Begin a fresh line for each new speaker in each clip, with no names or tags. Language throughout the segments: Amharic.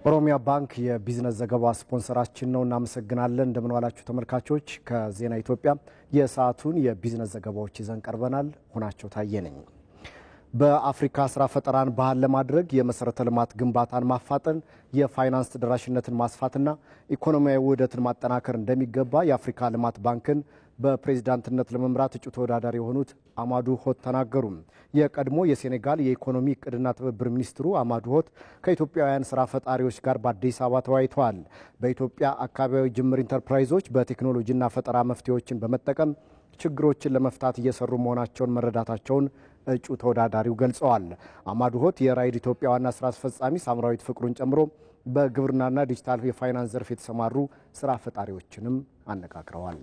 ኦሮሚያ ባንክ የቢዝነስ ዘገባ ስፖንሰራችን ነው። እናመሰግናለን። እንደምን ዋላችሁ ተመልካቾች። ከዜና ኢትዮጵያ የሰዓቱን የቢዝነስ ዘገባዎች ይዘን ቀርበናል። ሆናቸው ታየ ነኝ። በአፍሪካ ስራ ፈጠራን ባህል ለማድረግ የመሰረተ ልማት ግንባታን ማፋጠን፣ የፋይናንስ ተደራሽነትን ማስፋትና ኢኮኖሚያዊ ውህደትን ማጠናከር እንደሚገባ የአፍሪካ ልማት ባንክን በፕሬዝዳንትነት ለመምራት እጩ ተወዳዳሪ የሆኑት አማዱ ሆት ተናገሩ። የቀድሞ የሴኔጋል የኢኮኖሚ እቅድና ትብብር ሚኒስትሩ አማዱ ሆት ከኢትዮጵያውያን ስራ ፈጣሪዎች ጋር በአዲስ አበባ ተወያይተዋል። በኢትዮጵያ አካባቢያዊ ጅምር ኢንተርፕራይዞች በቴክኖሎጂና ፈጠራ መፍትሄዎችን በመጠቀም ችግሮችን ለመፍታት እየሰሩ መሆናቸውን መረዳታቸውን እጩ ተወዳዳሪው ገልጸዋል። አማዱ ሆት የራይድ ኢትዮጵያ ዋና ስራ አስፈጻሚ ሳምራዊት ፍቅሩን ጨምሮ በግብርናና ዲጂታል የፋይናንስ ዘርፍ የተሰማሩ ስራ ፈጣሪዎችንም አነጋግረዋል።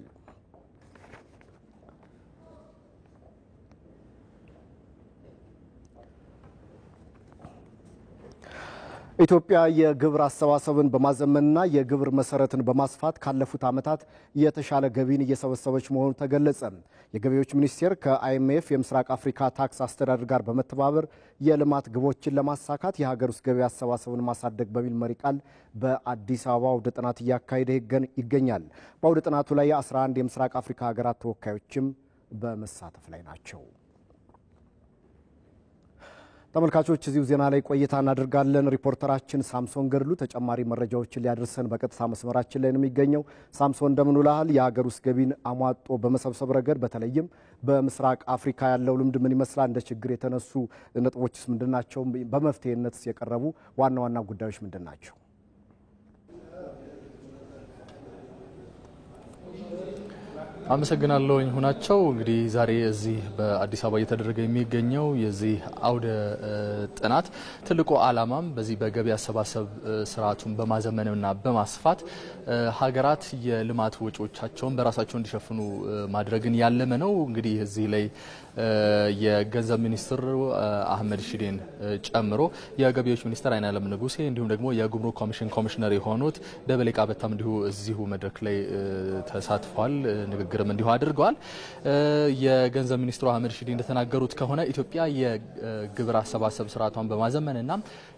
ኢትዮጵያ የግብር አሰባሰብን በማዘመንና የግብር መሰረትን በማስፋት ካለፉት ዓመታት የተሻለ ገቢን እየሰበሰበች መሆኑ ተገለጸ። የገቢዎች ሚኒስቴር ከአይኤምኤፍ የምስራቅ አፍሪካ ታክስ አስተዳደር ጋር በመተባበር የልማት ግቦችን ለማሳካት የሀገር ውስጥ ገቢ አሰባሰብን ማሳደግ በሚል መሪ ቃል በአዲስ አበባ አውደ ጥናት እያካሄደ ይገኛል። በአውደ ጥናቱ ላይ 11 የምስራቅ አፍሪካ ሀገራት ተወካዮችም በመሳተፍ ላይ ናቸው። ተመልካቾች እዚሁ ዜና ላይ ቆይታ እናደርጋለን። ሪፖርተራችን ሳምሶን ገድሉ ተጨማሪ መረጃዎችን ሊያደርሰን በቀጥታ መስመራችን ላይ ነው የሚገኘው። ሳምሶን እንደምን ውለሃል? የሀገር ውስጥ ገቢን አሟጦ በመሰብሰብ ረገድ በተለይም በምስራቅ አፍሪካ ያለው ልምድ ምን ይመስላል? እንደ ችግር የተነሱ ነጥቦችስ ምንድናቸው? በመፍትሄነትስ የቀረቡ ዋና ዋና ጉዳዮች ምንድናቸው?
አመሰግናለሁ ሆናቸው። እንግዲህ ዛሬ እዚህ በአዲስ አበባ እየተደረገ የሚገኘው የዚህ አውደ ጥናት ትልቁ ዓላማም በዚህ በገቢ አሰባሰብ ስርዓቱን በማዘመንና በማስፋት ሀገራት የልማት ወጪዎቻቸውን በራሳቸው እንዲሸፍኑ ማድረግን ያለመ ነው። እንግዲህ እዚህ ላይ የገንዘብ ሚኒስትር አህመድ ሺዴን ጨምሮ የገቢዎች ሚኒስትር አይናለም ንጉሴ እንዲሁም ደግሞ የጉምሩክ ኮሚሽን ኮሚሽነር የሆኑት ደበሌ ቃበታም እንዲሁ እዚሁ መድረክ ላይ ተሳትፏል። ንግግርም እንዲሁ አድርገዋል። የገንዘብ ሚኒስትሩ አህመድ ሺዴ እንደተናገሩት ከሆነ ኢትዮጵያ የግብር አሰባሰብ ስርዓቷን በማዘመንና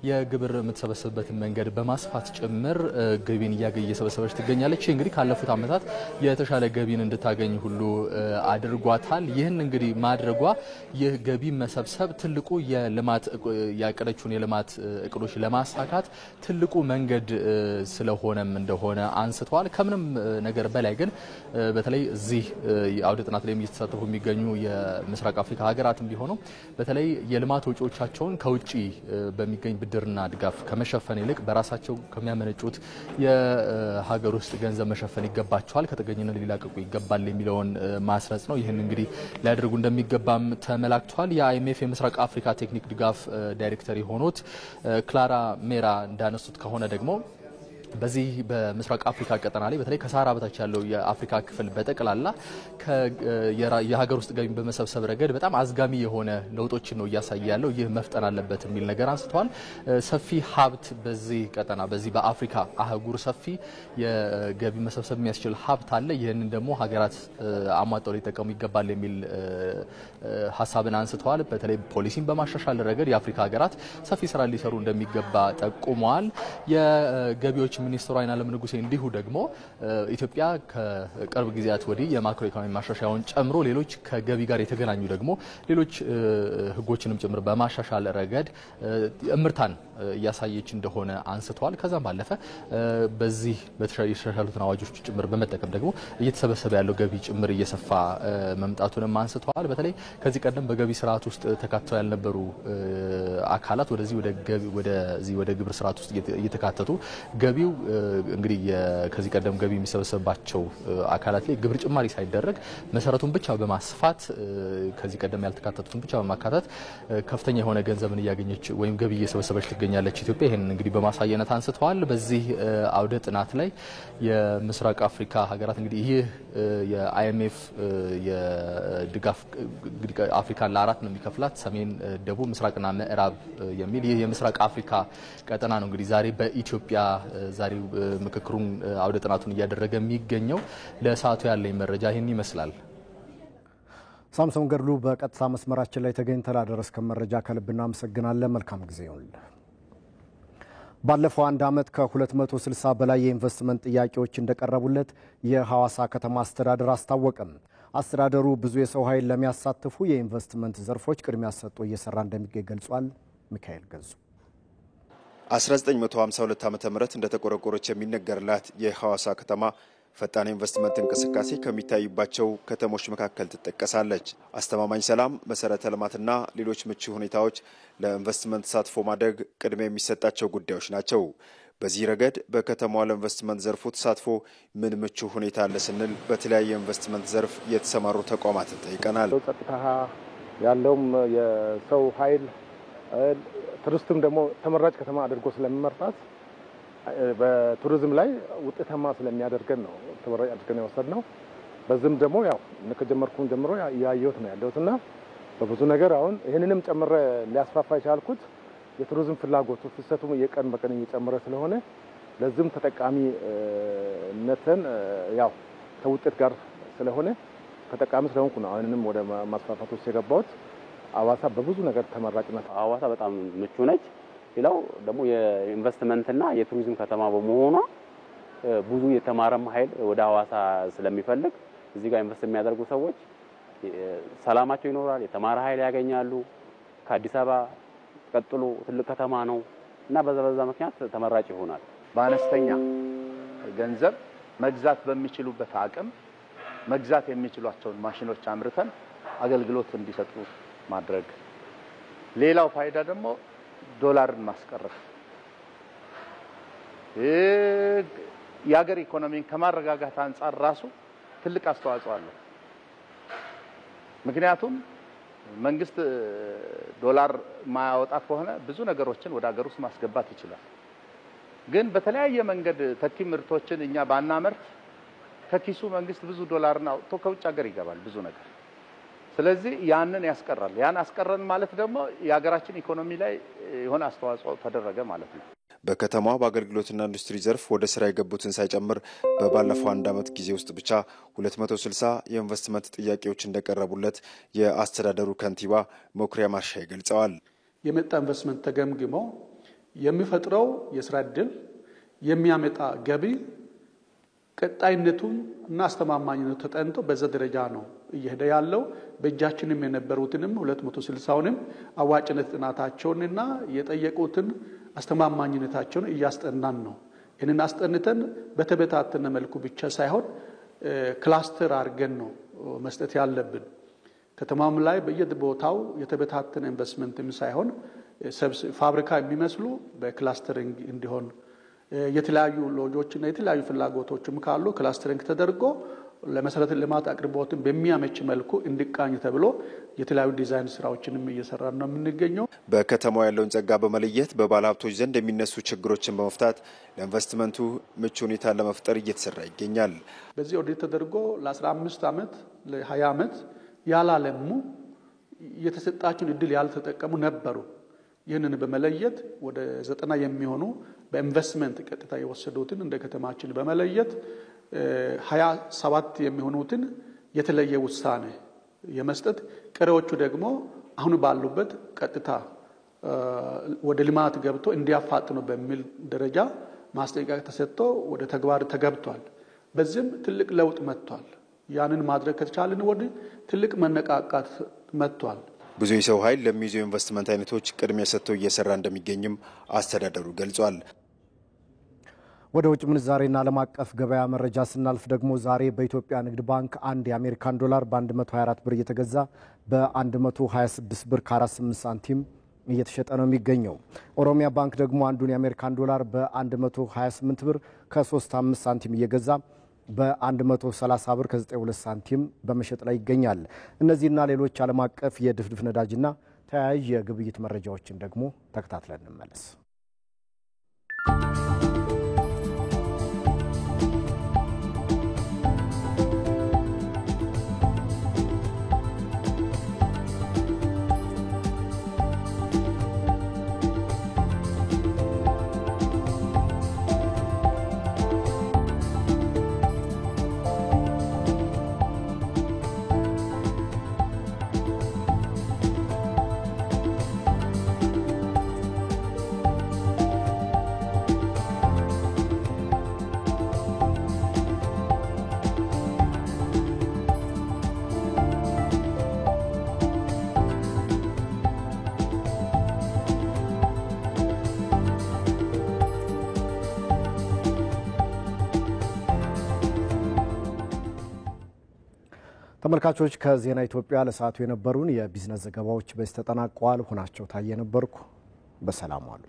የግብር የምትሰበሰብበትን መንገድ በማስፋት ጭምር ገቢን እየሰበሰበች ትገኛለች። እንግዲህ ካለፉት ዓመታት የተሻለ ገቢን እንድታገኝ ሁሉ አድርጓታል። ይህን እንግዲህ ማድረጓ ይህ ገቢ መሰብሰብ ትልቁ የልማት ያቀደችውን የልማት እቅዶች ለማሳካት ትልቁ መንገድ ስለሆነም እንደሆነ አንስተዋል። ከምንም ነገር በላይ ግን በተለይ እዚህ የአውደ ጥናት ላይ እየተሳተፉ የሚገኙ የምስራቅ አፍሪካ ሀገራትም ቢሆኑ በተለይ የልማት ወጪዎቻቸውን ከውጪ በሚገኝ ብድርና ድጋፍ ከመሸፈን ይልቅ በራሳቸው ከሚያመነጩት የሀገር ውስጥ ገንዘብ መሸፈን ይገባቸዋል፣ ከጥገኝነት ሊላቀቁ ይገባል የሚለውን ማስረጽ ነው። ይህን እንግዲህ ሊያደርጉ እንደሚገባም ተመላክቷል። የአይኤምኤፍ የምስራቅ አፍሪካ ቴክኒክ ድጋፍ ዳይሬክተር የሆኑት ክላራ ሜራ እንዳነሱት ከሆነ ደግሞ በዚህ በምስራቅ አፍሪካ ቀጠና ላይ በተለይ ከሳህራ በታች ያለው የአፍሪካ ክፍል በጠቅላላ የሀገር ውስጥ ገቢ በመሰብሰብ ረገድ በጣም አዝጋሚ የሆነ ለውጦችን ነው እያሳየ ያለው። ይህ መፍጠን አለበት የሚል ነገር አንስተዋል። ሰፊ ሀብት በዚህ ቀጠና በዚህ በአፍሪካ አህጉር ሰፊ የገቢ መሰብሰብ የሚያስችል ሀብት አለ። ይህንን ደግሞ ሀገራት አሟጠው ሊጠቀሙ ይገባል የሚል ሀሳብን አንስተዋል። በተለይ ፖሊሲን በማሻሻል ረገድ የአፍሪካ ሀገራት ሰፊ ስራ ሊሰሩ እንደሚገባ ጠቁመዋል። የገቢዎች ሚኒስትሩ አይናለም ንጉሴ እንዲሁ ደግሞ ኢትዮጵያ ከቅርብ ጊዜያት ወዲህ የማክሮ ኢኮኖሚ ማሻሻያውን ጨምሮ ሌሎች ከገቢ ጋር የተገናኙ ደግሞ ሌሎች ህጎችንም ጭምር በማሻሻል ረገድ እምርታን እያሳየች እንደሆነ አንስተዋል። ከዛም ባለፈ በዚህ በተሻሻሉትን አዋጆች ጭምር በመጠቀም ደግሞ እየተሰበሰበ ያለው ገቢ ጭምር እየሰፋ መምጣቱንም አንስተዋል። በተለይ ከዚህ ቀደም በገቢ ስርዓት ውስጥ ተካተው ያልነበሩ አካላት ወደዚህ ወደ ግብር ስርዓት ውስጥ እየተካተቱ ገቢው እንግዲህ ከዚህ ቀደም ገቢ የሚሰበሰብባቸው አካላት ላይ ግብር ጭማሪ ሳይደረግ መሰረቱን ብቻ በማስፋት ከዚህ ቀደም ያልተካተቱትን ብቻ በማካተት ከፍተኛ የሆነ ገንዘብን እያገኘች ወይም ገቢ እየሰበሰበች ትገኛለች ኢትዮጵያ። ይሄንን እንግዲህ በማሳየነት አንስተዋል። በዚህ አውደ ጥናት ላይ የምስራቅ አፍሪካ ሀገራት እንግዲህ ይህ የአይኤምኤፍ የድጋፍ አፍሪካን ለአራት ነው የሚከፍላት፣ ሰሜን፣ ደቡብ፣ ምስራቅና ምዕራብ የሚል ይህ የምስራቅ አፍሪካ ቀጠና ነው። እንግዲህ ዛሬ በኢትዮጵያ ዛሬው ምክክሩን አውደ ጥናቱን እያደረገ የሚገኘው። ለሰዓቱ ያለኝ መረጃ ይህን ይመስላል።
ሳምሶን ገድሉ በቀጥታ መስመራችን ላይ ተገኝተህ ላደረስከን መረጃ ከልብ እናመሰግናለን። መልካም ጊዜ ይሁን። ባለፈው አንድ ዓመት ከ260 በላይ የኢንቨስትመንት ጥያቄዎች እንደቀረቡለት የሐዋሳ ከተማ አስተዳደር አስታወቀም። አስተዳደሩ ብዙ የሰው ኃይል ለሚያሳትፉ የኢንቨስትመንት ዘርፎች ቅድሚያ ሰጥቶ እየሰራ እንደሚገኝ ገልጿል። ሚካኤል ገዙ
1952 ዓ.ም እንደተቆረቆረች የሚነገርላት የሐዋሳ ከተማ ፈጣን ኢንቨስትመንት እንቅስቃሴ ከሚታዩባቸው ከተሞች መካከል ትጠቀሳለች። አስተማማኝ ሰላም፣ መሰረተ ልማትና ሌሎች ምቹ ሁኔታዎች ለኢንቨስትመንት ተሳትፎ ማደግ ቅድሚያ የሚሰጣቸው ጉዳዮች ናቸው። በዚህ ረገድ በከተማዋ ለኢንቨስትመንት ዘርፉ ተሳትፎ ምን ምቹ ሁኔታ አለ ስንል በተለያየ ኢንቨስትመንት ዘርፍ የተሰማሩ ተቋማትን ጠይቀናል።
ጸጥታ ያለውም የሰው ኃይል ቱሪስትም ደግሞ ተመራጭ ከተማ አድርጎ ስለሚመርጣት በቱሪዝም ላይ ውጤታማ ስለሚያደርገን ነው ተመራጭ አድርገን የወሰድነው። በዚህም ደግሞ ያው ከጀመርኩን ጀምሮ ያየሁት ነው ያለውትና በብዙ ነገር አሁን ይሄንንም ጨምረ ሊያስፋፋ የቻልኩት የቱሪዝም ፍላጎቱ ፍሰቱም የቀን በቀን እየጨመረ ስለሆነ ለዚህም ተጠቃሚነትን ያው ከውጤት ጋር ስለሆነ ተጠቃሚ ስለሆንኩ ነው አሁንንም ወደ ማስፋፋት ውስጥ የገባሁት። ሐዋሳ በብዙ ነገር ተመራጭነት
ሐዋሳ በጣም ምቹ ነች። ሌላው ደግሞ የኢንቨስትመንትና የቱሪዝም ከተማ በመሆኗ ብዙ የተማረም ኃይል ወደ ሐዋሳ ስለሚፈልግ እዚህ ጋር ኢንቨስት የሚያደርጉ ሰዎች ሰላማቸው ይኖራል፣ የተማረ ኃይል ያገኛሉ። ከአዲስ አበባ ቀጥሎ ትልቅ ከተማ ነው እና በዛ ምክንያት ተመራጭ ይሆናል።
በአነስተኛ ገንዘብ መግዛት በሚችሉበት አቅም መግዛት የሚችሏቸውን ማሽኖች አምርተን አገልግሎት እንዲሰጡ ማድረግ። ሌላው ፋይዳ ደግሞ ዶላርን ማስቀረት የሀገር ኢኮኖሚን ከማረጋጋት አንፃር ራሱ ትልቅ አስተዋጽኦ አለው። ምክንያቱም መንግስት ዶላር ማያወጣ ከሆነ ብዙ ነገሮችን ወደ ሀገር ውስጥ ማስገባት ይችላል። ግን በተለያየ መንገድ ተኪ ምርቶችን እኛ ባናመርት ከኪሱ መንግስት ብዙ ዶላርን አውጥቶ ከውጭ ሀገር ይገባል ብዙ ነገር። ስለዚህ ያንን ያስቀራል። ያን አስቀረን ማለት ደግሞ የሀገራችን ኢኮኖሚ ላይ የሆነ አስተዋጽኦ ተደረገ ማለት ነው።
በከተማዋ በአገልግሎትና ኢንዱስትሪ ዘርፍ ወደ ስራ የገቡትን ሳይጨምር በባለፈው አንድ ዓመት ጊዜ ውስጥ ብቻ 260 የኢንቨስትመንት ጥያቄዎች እንደቀረቡለት የአስተዳደሩ ከንቲባ ሞክሪያ ማርሻይ ገልጸዋል።
የመጣ ኢንቨስትመንት ተገምግሞ የሚፈጥረው የስራ ዕድል የሚያመጣ ገቢ ቀጣይነቱን እና አስተማማኝነቱ ተጠንቶ በዛ ደረጃ ነው እየሄደ ያለው። በእጃችንም የነበሩትንም 260ንም አዋጭነት ጥናታቸውንና የጠየቁትን አስተማማኝነታቸውን እያስጠናን ነው። ይህንን አስጠንተን በተበታተነ መልኩ ብቻ ሳይሆን ክላስተር አድርገን ነው መስጠት ያለብን። ከተማም ላይ በየቦታው የተበታተነ ኢንቨስትመንትም ሳይሆን ፋብሪካ የሚመስሉ በክላስተሪንግ እንዲሆን የተለያዩ ሎጆችና የተለያዩ ፍላጎቶችም ካሉ ክላስተሪንግ ተደርጎ ለመሰረተ ልማት አቅርቦትን በሚያመች መልኩ እንዲቃኝ ተብሎ የተለያዩ ዲዛይን ስራዎችንም እየሰራን ነው የምንገኘው።
በከተማው ያለውን ጸጋ በመለየት በባለሀብቶች ዘንድ የሚነሱ ችግሮችን በመፍታት ለኢንቨስትመንቱ ምቹ ሁኔታ ለመፍጠር እየተሰራ ይገኛል።
በዚህ ኦዲት ተደርጎ ለ15 ዓመት ለ20 ዓመት ያላለሙ የተሰጣቸውን እድል ያልተጠቀሙ ነበሩ። ይህንን በመለየት ወደ 90 የሚሆኑ በኢንቨስትመንት ቀጥታ የወሰዱትን እንደ ከተማችን በመለየት 27 የሚሆኑትን የተለየ ውሳኔ የመስጠት ቀሪዎቹ ደግሞ አሁን ባሉበት ቀጥታ ወደ ልማት ገብቶ እንዲያፋጥኑ በሚል ደረጃ ማስጠንቀቂያ ተሰጥቶ ወደ ተግባር ተገብቷል። በዚህም ትልቅ ለውጥ መጥቷል። ያንን ማድረግ ከተቻለን ወዲህ ትልቅ መነቃቃት መጥቷል።
ብዙ የሰው ኃይል ለሚይዙ ኢንቨስትመንት አይነቶች ቅድሚያ ሰጥቶ እየሰራ እንደሚገኝም አስተዳደሩ ገልጿል።
ወደ ውጭ ምንዛሬና ዓለም አቀፍ ገበያ መረጃ ስናልፍ ደግሞ ዛሬ በኢትዮጵያ ንግድ ባንክ አንድ የአሜሪካን ዶላር በ124 ብር እየተገዛ በ126 ብር ከ48 ሳንቲም እየተሸጠ ነው የሚገኘው። ኦሮሚያ ባንክ ደግሞ አንዱን የአሜሪካን ዶላር በ128 ብር ከ35 ሳንቲም እየገዛ በ130 ብር ከ92 ሳንቲም በመሸጥ ላይ ይገኛል። እነዚህና ሌሎች ዓለም አቀፍ የድፍድፍ ነዳጅና ተያያዥ የግብይት መረጃዎችን ደግሞ ተከታትለን እንመለስ። ተመልካቾች ከዜና ኢትዮጵያ ለሰዓቱ የነበሩን የቢዝነስ ዘገባዎች በዚህ ተጠናቀዋል። ሆናቸው ታየ ነበርኩ። በሰላም ዋሉ።